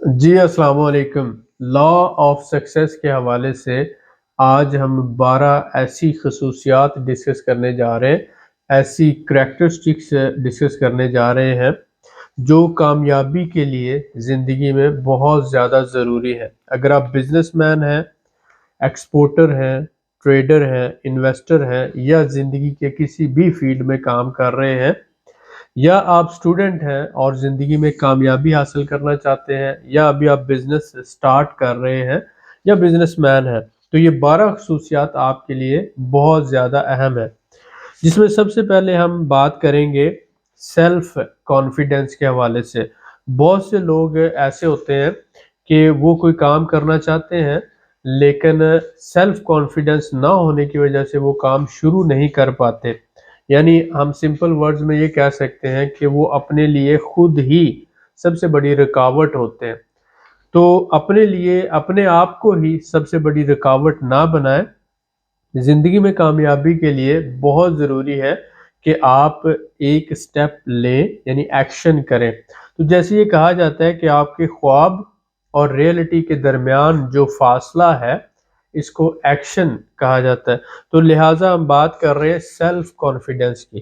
جی السلام علیکم۔ Law of success کے حوالے سے آج ہم 12 ایسی خصوصیات ڈسکس کرنے جا رہے ہیں، ایسی کریکٹرسٹکس ڈسکس کرنے جا رہے ہیں جو کامیابی کے لیے زندگی میں بہت زیادہ ضروری ہے۔ اگر آپ بزنس مین ہیں، ایکسپورٹر ہیں، ٹریڈر ہیں، انویسٹر ہیں یا زندگی کے کسی بھی فیلڈ میں کام کر رہے ہیں، یا آپ سٹوڈنٹ ہیں اور زندگی میں کامیابی حاصل کرنا چاہتے ہیں، یا ابھی آپ بزنس سٹارٹ کر رہے ہیں یا بزنس مین ہیں، تو یہ 12 خصوصیات آپ کے لیے بہت زیادہ اہم ہے، جس میں سب سے پہلے ہم بات کریں گے سیلف کانفیڈنس کے حوالے سے۔ بہت سے لوگ ایسے ہوتے ہیں کہ وہ کوئی کام کرنا چاہتے ہیں لیکن سیلف کانفیڈنس نہ ہونے کی وجہ سے وہ کام شروع نہیں کر پاتے، یعنی ہم سمپل ورڈز میں یہ کہہ سکتے ہیں کہ وہ اپنے لیے خود ہی سب سے بڑی رکاوٹ ہوتے ہیں۔ تو اپنے لیے اپنے آپ کو ہی سب سے بڑی رکاوٹ نہ بنائیں۔ زندگی میں کامیابی کے لیے بہت ضروری ہے کہ آپ ایک سٹیپ لیں، یعنی ایکشن کریں۔ تو جیسے یہ کہا جاتا ہے کہ آپ کے خواب اور ریئلٹی کے درمیان جو فاصلہ ہے اس کو ایکشن کہا جاتا ہے۔ تو لہٰذا ہم بات کر رہے ہیں سیلف کانفیڈنس کی۔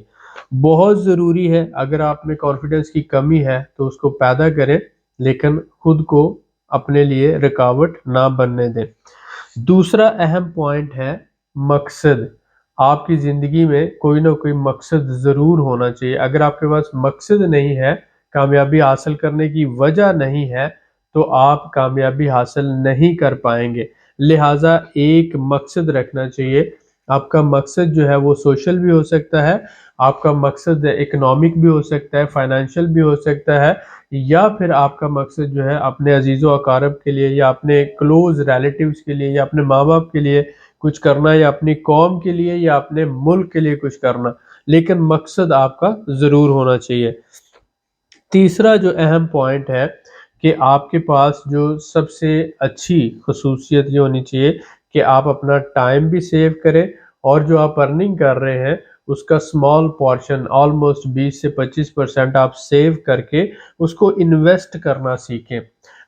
بہت ضروری ہے، اگر آپ میں کانفیڈنس کی کمی ہے تو اس کو پیدا کریں، لیکن خود کو اپنے لیے رکاوٹ نہ بننے دیں۔ دوسرا اہم پوائنٹ ہے مقصد۔ آپ کی زندگی میں کوئی نہ کوئی مقصد ضرور ہونا چاہیے۔ اگر آپ کے پاس مقصد نہیں ہے، کامیابی حاصل کرنے کی وجہ نہیں ہے، تو آپ کامیابی حاصل نہیں کر پائیں گے۔ لہٰذا ایک مقصد رکھنا چاہیے۔ آپ کا مقصد جو ہے وہ سوشل بھی ہو سکتا ہے، آپ کا مقصد اکنامک بھی ہو سکتا ہے، فائنینشیل بھی ہو سکتا ہے، یا پھر آپ کا مقصد جو ہے اپنے عزیز و اقارب کے لیے یا اپنے کلوز ریلیٹیوز کے لیے یا اپنے ماں باپ کے لیے کچھ کرنا، یا اپنی قوم کے لیے یا اپنے ملک کے لیے کچھ کرنا، لیکن مقصد آپ کا ضرور ہونا چاہیے۔ تیسرا جو اہم پوائنٹ ہے کہ آپ کے پاس جو سب سے اچھی خصوصیت یہ ہونی چاہیے کہ آپ اپنا ٹائم بھی سیو کریں، اور جو آپ ارننگ کر رہے ہیں اس کا اسمال پورشن آلموسٹ 20 سے 25% آپ سیو کر کے اس کو انویسٹ کرنا سیکھیں۔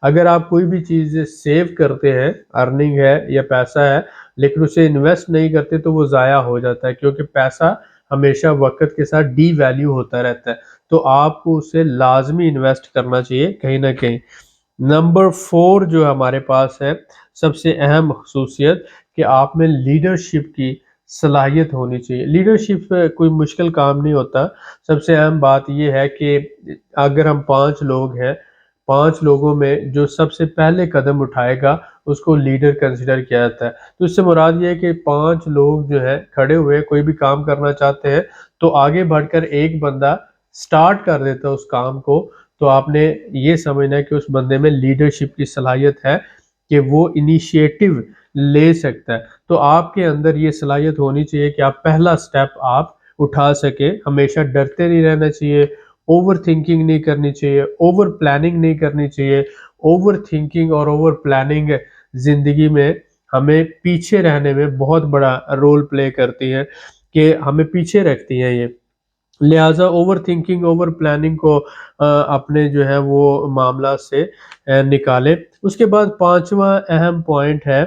اگر آپ کوئی بھی چیز سیو کرتے ہیں، ارننگ ہے یا پیسہ ہے، لیکن اسے انویسٹ نہیں کرتے تو وہ ضائع ہو جاتا ہے، کیونکہ پیسہ ہمیشہ وقت کے ساتھ ڈی ویلیو ہوتا رہتا ہے۔ تو آپ کو اسے لازمی انویسٹ کرنا چاہیے کہیں نہ کہیں۔ نمبر 4 جو ہمارے پاس ہے سب سے اہم خصوصیت، کہ آپ میں لیڈرشپ کی صلاحیت ہونی چاہیے۔ لیڈرشپ کوئی مشکل کام نہیں ہوتا۔ سب سے اہم بات یہ ہے کہ اگر ہم 5 لوگ ہیں، 5 لوگوں میں جو سب سے پہلے قدم اٹھائے گا اس کو لیڈر کنسیڈر کیا جاتا ہے۔ تو اس سے مراد یہ ہے کہ 5 لوگ جو ہے کھڑے ہوئے کوئی بھی کام کرنا چاہتے ہیں تو آگے بڑھ کر ایک بندہ سٹارٹ کر دیتا ہے اس کام کو، تو آپ نے یہ سمجھنا ہے کہ اس بندے میں لیڈرشپ کی صلاحیت ہے کہ وہ انیشیٹو لے سکتا ہے۔ تو آپ کے اندر یہ صلاحیت ہونی چاہیے کہ آپ پہلا سٹیپ آپ اٹھا سکیں۔ ہمیشہ ڈرتے نہیں رہنا چاہیے، اوور تھنکنگ نہیں کرنی چاہیے، اوور پلاننگ نہیں کرنی چاہیے۔ اوور تھنکنگ اور اوور پلاننگ زندگی میں ہمیں پیچھے رہنے میں بہت بڑا رول پلے کرتی ہے، کہ ہمیں پیچھے رکھتی ہیں یہ۔ لہٰذا اوور تھنکنگ، اوور پلاننگ کو اپنے جو ہے وہ معاملات سے نکالیں۔ اس کے بعد 5واں اہم پوائنٹ ہے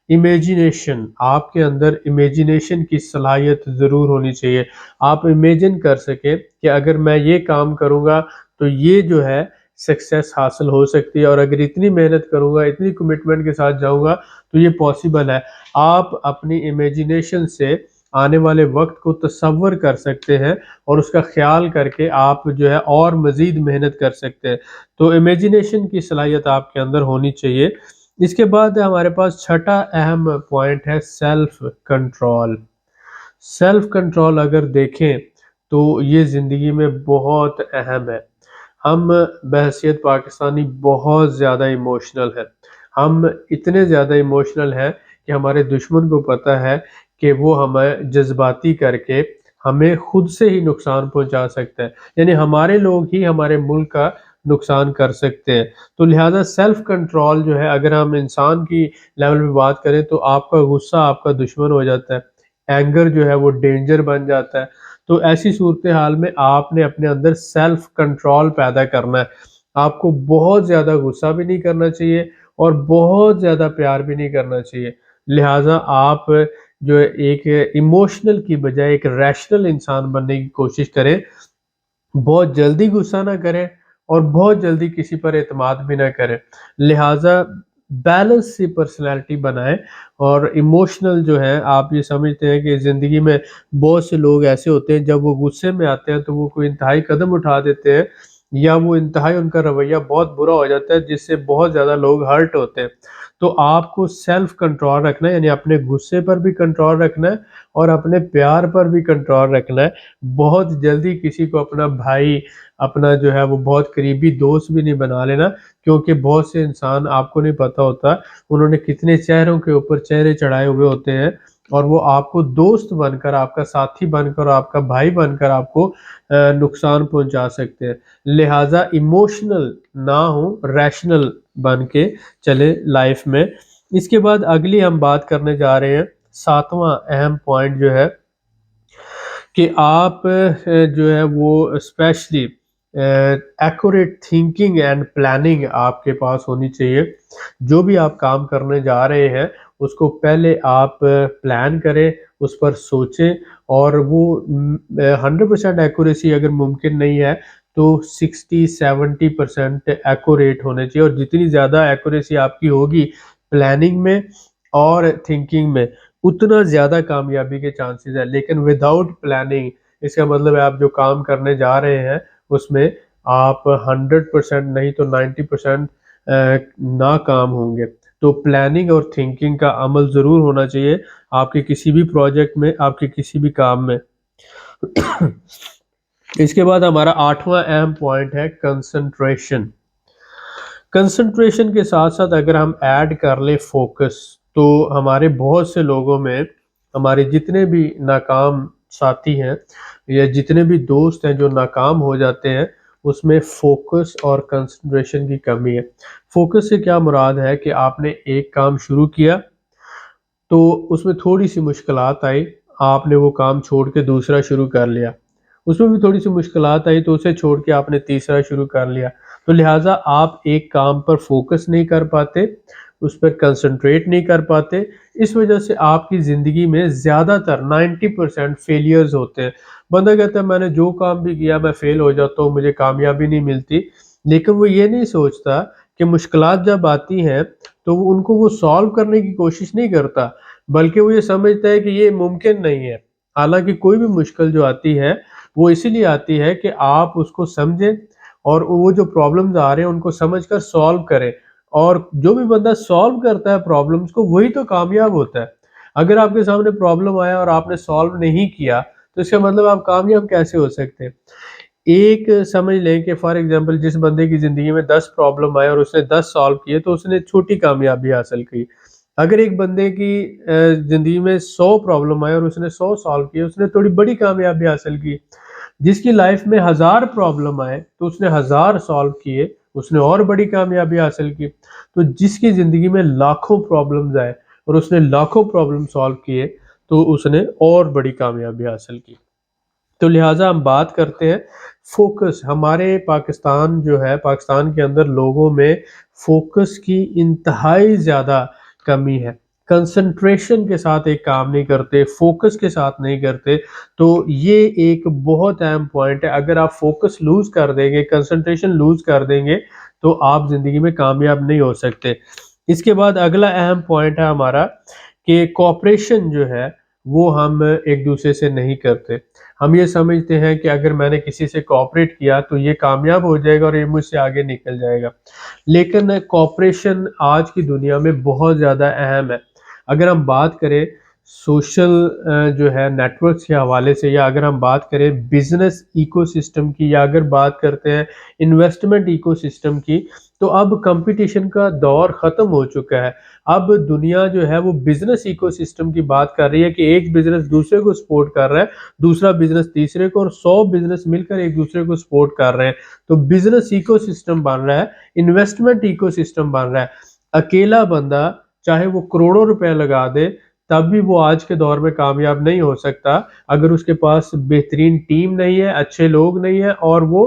امیجینیشن۔ آپ کے اندر امیجینیشن کی صلاحیت ضرور ہونی چاہیے۔ آپ امیجن کر سکیں کہ اگر میں یہ کام کروں گا تو یہ جو ہے سکسیس حاصل ہو سکتی ہے، اور اگر اتنی محنت کروں گا، اتنی کمٹمنٹ کے ساتھ جاؤں گا تو یہ پاسبل ہے۔ آپ اپنی امیجینیشن سے آنے والے وقت کو تصور کر سکتے ہیں، اور اس کا خیال کر کے آپ جو ہے اور مزید محنت کر سکتے ہیں۔ تو امیجینیشن کی صلاحیت آپ کے اندر ہونی چاہیے۔ اس کے بعد ہمارے پاس چھٹا اہم پوائنٹ ہے سیلف کنٹرول۔ سیلف کنٹرول اگر دیکھیں تو یہ زندگی میں بہت اہم ہے۔ ہم بحیثیت پاکستانی بہت زیادہ ایموشنل ہیں۔ ہم اتنے زیادہ ایموشنل ہیں کہ ہمارے دشمن کو پتہ ہے کہ وہ ہمیں جذباتی کر کے ہمیں خود سے ہی نقصان پہنچا سکتا ہے، یعنی ہمارے لوگ ہی ہمارے ملک کا نقصان کر سکتے ہیں۔ تو لہٰذا سیلف کنٹرول جو ہے، اگر ہم انسان کی لیول پہ بات کریں تو آپ کا غصہ آپ کا دشمن ہو جاتا ہے، اینگر جو ہے وہ ڈینجر بن جاتا ہے۔ تو ایسی صورتحال میں آپ نے اپنے اندر سیلف کنٹرول پیدا کرنا ہے۔ آپ کو بہت زیادہ غصہ بھی نہیں کرنا چاہیے اور بہت زیادہ پیار بھی نہیں کرنا چاہیے. لہٰذا آپ جو ہے ایک ایموشنل کی بجائے ایک ریشنل انسان بننے کی کوشش کریں. بہت جلدی غصہ نہ کریں اور بہت جلدی کسی پر اعتماد بھی نہ کریں. لہٰذا بیلنس سی پرسنالٹی بنائیں. اور ایموشنل جو ہے آپ یہ سمجھتے ہیں کہ زندگی میں بہت سے لوگ ایسے ہوتے ہیں جب وہ غصے میں آتے ہیں تو وہ کوئی انتہائی قدم اٹھا دیتے ہیں یا وہ انتہائی ان کا رویہ بہت برا ہو جاتا ہے جس سے بہت زیادہ لوگ ہرٹ ہوتے ہیں. تو آپ کو سیلف کنٹرول رکھنا ہے، یعنی اپنے غصے پر بھی کنٹرول رکھنا ہے اور اپنے پیار پر بھی کنٹرول رکھنا ہے. بہت جلدی کسی کو اپنا بھائی، اپنا جو ہے وہ بہت قریبی دوست بھی نہیں بنا لینا، کیونکہ بہت سے انسان آپ کو نہیں پتہ ہوتا انہوں نے کتنے چہروں کے اوپر چہرے چڑھائے ہوئے ہوتے ہیں اور وہ آپ کو دوست بن کر، آپ کا ساتھی بن کر، آپ کا بھائی بن کر آپ کو نقصان پہنچا سکتے ہیں. لہٰذا ایموشنل نہ ہوں، ریشنل بن کے چلے لائف میں. اس کے بعد اگلی ہم بات کرنے جا رہے ہیں، 7واں اہم پوائنٹ جو ہے کہ آپ جو ہے وہ especially accurate thinking and planning آپ کے پاس ہونی چاہیے. جو بھی آپ کام کرنے جا رہے ہیں اس کو پہلے آپ پلان کریں، اس پر سوچیں اور وہ 100% ایکوریسی اگر ممکن نہیں ہے تو 60-70% ایکوریٹ ہونے چاہیے. اور جتنی زیادہ ایکوریسی آپ کی ہوگی پلاننگ میں اور تھنکنگ میں اتنا زیادہ کامیابی کے چانسز ہے. لیکن وداؤٹ پلاننگ اس کا مطلب ہے آپ جو کام کرنے جا رہے ہیں اس میں آپ 100% نہیں تو 90% ناکام ہوں گے. تو پلاننگ اور تھنکنگ کا عمل ضرور ہونا چاہیے آپ کے کسی بھی پروجیکٹ میں، آپ کے کسی بھی کام میں. اس کے بعد ہمارا 8واں اہم پوائنٹ ہے کنسنٹریشن. کنسنٹریشن کے ساتھ ساتھ اگر ہم ایڈ کر لیں فوکس، تو ہمارے بہت سے لوگوں میں، ہمارے جتنے بھی ناکام ساتھی ہیں یا جتنے بھی دوست ہیں جو ناکام ہو جاتے ہیں، اس میں فوکس اور کنسنٹریشن کی کمی ہے. فوکس سے کیا مراد ہے کہ آپ نے ایک کام شروع کیا تو اس میں تھوڑی سی مشکلات آئی، آپ نے وہ کام چھوڑ کے دوسرا شروع کر لیا. اس میں بھی تھوڑی سی مشکلات آئی تو اسے چھوڑ کے آپ نے تیسرا شروع کر لیا. تو لہٰذا آپ ایک کام پر فوکس نہیں کر پاتے، اس پر کنسنٹریٹ نہیں کر پاتے. اس وجہ سے آپ کی زندگی میں زیادہ تر 90% فیلیئرز ہوتے ہیں. بندہ کہتا ہے میں نے جو کام بھی کیا میں فیل ہو جاتا ہوں، مجھے کامیابی نہیں ملتی. لیکن وہ یہ نہیں سوچتا کہ مشکلات جب آتی ہیں تو ان کو وہ سالو کرنے کی کوشش نہیں کرتا، بلکہ وہ یہ سمجھتا ہے کہ یہ ممکن نہیں ہے. حالانکہ کوئی بھی مشکل جو آتی ہے وہ اسی لیے آتی ہے کہ آپ اس کو سمجھیں اور وہ جو پرابلمز آ رہے ہیں ان کو سمجھ کر سالو کریں. اور جو بھی بندہ سالو کرتا ہے پرابلمز کو وہی تو کامیاب ہوتا ہے. اگر آپ کے سامنے پرابلم آیا اور آپ نے سالو نہیں کیا تو اس کا مطلب آپ کامیاب کیسے ہو سکتے ہیں؟ ایک سمجھ لیں کہ فار ایگزامپل جس بندے کی زندگی میں 10 پرابلم آئے اور اس نے 10 سالو کیے تو اس نے چھوٹی کامیابی حاصل کی. اگر ایک بندے کی زندگی میں 100 پرابلم آئے اور اس نے 100 سالو کیے، اس نے تھوڑی بڑی کامیابی حاصل کی. جس کی لائف میں 1000 پرابلم آئے تو اس نے 1000 سالو کیے، اس نے اور بڑی کامیابی حاصل کی. تو جس کی زندگی میں لاکھوں پرابلمز آئے اور اس نے لاکھوں پرابلم سالو کیے تو اس نے اور بڑی کامیابی حاصل کی. تو لہٰذا ہم بات کرتے ہیں فوکس. ہمارے پاکستان جو ہے، پاکستان کے اندر لوگوں میں فوکس کی انتہائی زیادہ کمی ہے. کنسنٹریشن کے ساتھ ایک کام نہیں کرتے، فوکس کے ساتھ نہیں کرتے. تو یہ ایک بہت اہم پوائنٹ ہے. اگر آپ فوکس لوز کر دیں گے، کنسنٹریشن لوز کر دیں گے تو آپ زندگی میں کامیاب نہیں ہو سکتے. اس کے بعد اگلا اہم پوائنٹ ہے ہمارا کہ کوآپریشن جو ہے وہ ہم ایک دوسرے سے نہیں کرتے. ہم یہ سمجھتے ہیں کہ اگر میں نے کسی سے کوآپریٹ کیا تو یہ کامیاب ہو جائے گا اور یہ مجھ سے آگے نکل جائے گا. لیکن کوآپریشن آج کی دنیا میں بہت زیادہ اہم ہے. اگر ہم بات کریں سوشل جو ہے نیٹ ورکس کے حوالے سے، یا اگر ہم بات کریں بزنس ایکو سسٹم کی، یا اگر بات کرتے ہیں انویسٹمنٹ ایکو سسٹم کی، تو اب کمپٹیشن کا دور ختم ہو چکا ہے. اب دنیا جو ہے وہ بزنس ایکو سسٹم کی بات کر رہی ہے کہ ایک بزنس دوسرے کو سپورٹ کر رہا ہے، دوسرا بزنس تیسرے کو، اور 100 بزنس مل کر ایک دوسرے کو سپورٹ کر رہے ہیں. تو بزنس ایکو سسٹم بن رہا ہے، انویسٹمنٹ ایکو سسٹم بن رہا ہے. اکیلا بندہ چاہے وہ کروڑوں روپے لگا دے تب بھی وہ آج کے دور میں کامیاب نہیں ہو سکتا اگر اس کے پاس بہترین ٹیم نہیں ہے، اچھے لوگ نہیں ہیں اور وہ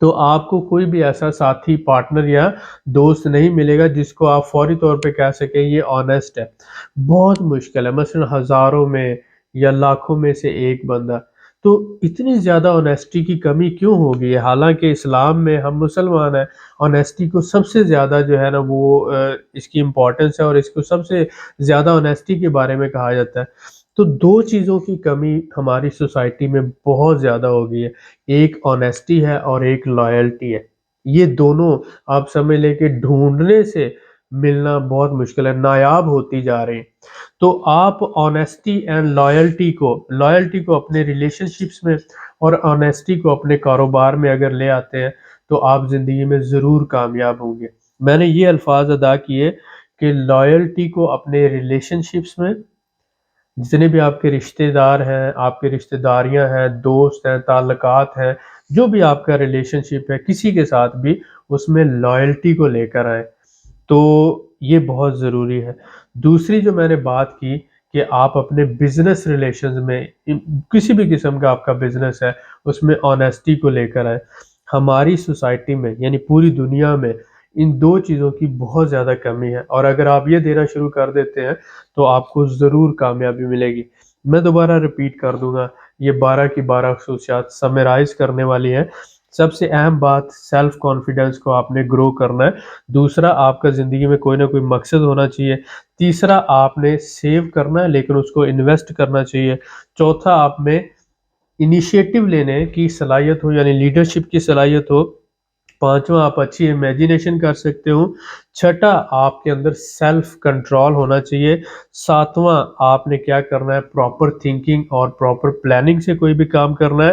تو آپ کو کوئی بھی ایسا ساتھی، پارٹنر یا دوست نہیں ملے گا جس کو آپ فوری طور پہ کہہ سکیں یہ آنیسٹ ہے، بہت مشکل ہے، مثلا ہزاروں میں یا لاکھوں میں سے ایک بندہ۔ تو اتنی زیادہ آنیسٹی کی کمی کیوں ہوگی ہے؟ حالانکہ اسلام میں ہم مسلمان ہیں، آنیسٹی کو سب سے زیادہ جو ہے نا وہ اس کی امپورٹنس ہے، اور اس کو سب سے زیادہ آنیسٹی کے بارے میں کہا جاتا ہے۔ تو دو چیزوں کی کمی ہماری سوسائٹی میں بہت زیادہ ہو گئی ہے، ایک آنیسٹی ہے اور ایک لائلٹی ہے۔ یہ دونوں آپ سمجھ لیں کہ ڈھونڈنے سے ملنا بہت مشکل ہے، نایاب ہوتی جا رہی ہیں۔ تو آپ آنیسٹی اینڈ لائلٹی کو اپنے ریلیشن شپس میں اور آنیسٹی کو اپنے کاروبار میں اگر لے آتے ہیں تو آپ زندگی میں ضرور کامیاب ہوں گے۔ میں نے یہ الفاظ ادا کیے کہ لائلٹی کو اپنے ریلیشن شپس میں، جتنے بھی آپ کے رشتہ دار ہیں، آپ کے رشتہ داریاں ہیں، دوست ہیں، تعلقات ہیں، جو بھی آپ کا ریلیشن شپ ہے کسی کے ساتھ بھی، اس میں لائلٹی کو لے کر آئیں۔ تو یہ بہت ضروری ہے۔ دوسری جو میں نے بات کی کہ آپ اپنے بزنس ریلیشنز میں، کسی بھی قسم کا آپ کا بزنس ہے، اس میں آنیسٹی کو لے کر آئیں۔ ہماری سوسائٹی میں یعنی پوری دنیا میں ان دو چیزوں کی بہت زیادہ کمی ہے، اور اگر آپ یہ دینا شروع کر دیتے ہیں تو آپ کو ضرور کامیابی ملے گی۔ میں دوبارہ ریپیٹ کر دوں گا، یہ 12 کی 12 خصوصیات سمرائز کرنے والی ہیں۔ سب سے اہم بات، سیلف کانفیڈنس کو آپ نے گرو کرنا ہے۔ دوسرا، آپ کا زندگی میں کوئی نہ کوئی مقصد ہونا چاہیے۔ تیسرا، آپ نے سیو کرنا ہے لیکن اس کو انویسٹ کرنا چاہیے۔ چوتھا، آپ میں انیشیٹو لینے کی صلاحیت ہو، یعنی لیڈرشپ کی صلاحیت ہو۔ پانچواں، آپ اچھی امیجینیشن کر سکتے ہو۔ چھٹا، آپ کے اندر سیلف کنٹرول ہونا چاہیے۔ ساتواں، آپ نے کیا کرنا ہے، پراپر تھنکنگ اور پراپر پلاننگ سے کوئی بھی کام کرنا ہے۔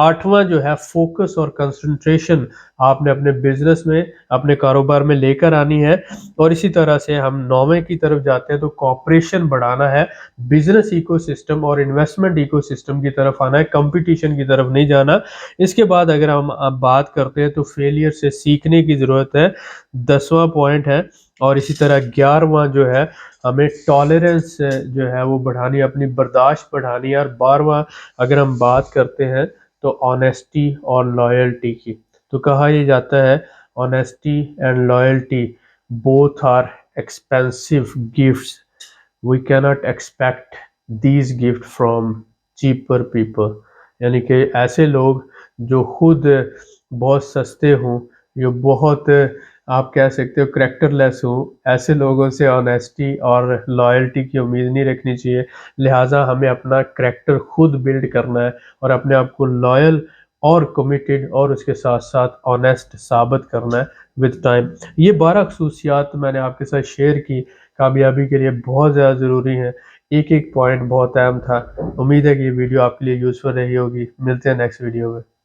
آٹھواں جو ہے فوکس اور کنسنٹریشن آپ نے اپنے بزنس میں، اپنے کاروبار میں لے کر آنی ہے۔ اور اسی طرح سے ہم نویں کی طرف جاتے ہیں تو کوآپریشن بڑھانا ہے، بزنس ایکو سسٹم اور انویسٹمنٹ ایکو سسٹم کی طرف آنا ہے، کمپٹیشن کی طرف نہیں جانا۔ اس کے بعد اگر ہم اب بات کرتے ہیں تو فیلئر سے سیکھنے کی ضرورت ہے، 10واں پوائنٹ ہے۔ اور اسی طرح 11واں جو ہے، ہمیں ٹالرنس جو ہے وہ بڑھانی، اپنی برداشت بڑھانی ہے۔ اور 12واں اگر ہم بات کرتے ہیں تو آنیسٹی اور لائلٹی کی، تو کہا یہ جاتا ہے honesty and loyalty both are expensive gifts. We cannot expect these gifts from cheaper people. یعنی کہ ایسے لوگ جو خود بہت سستے ہوں، جو بہت آپ کہہ سکتے ہو کریکٹر لیس ہوں، ایسے لوگوں سے آنیسٹی اور لائلٹی کی امید نہیں رکھنی چاہیے۔ لہٰذا ہمیں اپنا کریکٹر خود بلڈ کرنا ہے اور اپنے آپ کو لائل اور کمیٹڈ اور اس کے ساتھ ساتھ آنیسٹ ثابت کرنا ہے وتھ ٹائم۔ یہ 12 خصوصیات میں نے آپ کے ساتھ شیئر کی، کامیابی کے لیے بہت زیادہ ضروری ہیں۔ ایک ایک پوائنٹ بہت اہم تھا۔ امید ہے کہ یہ ویڈیو آپ کے لیے یوزفل رہی ہوگی۔ ملتے ہیں نیکسٹ ویڈیو میں۔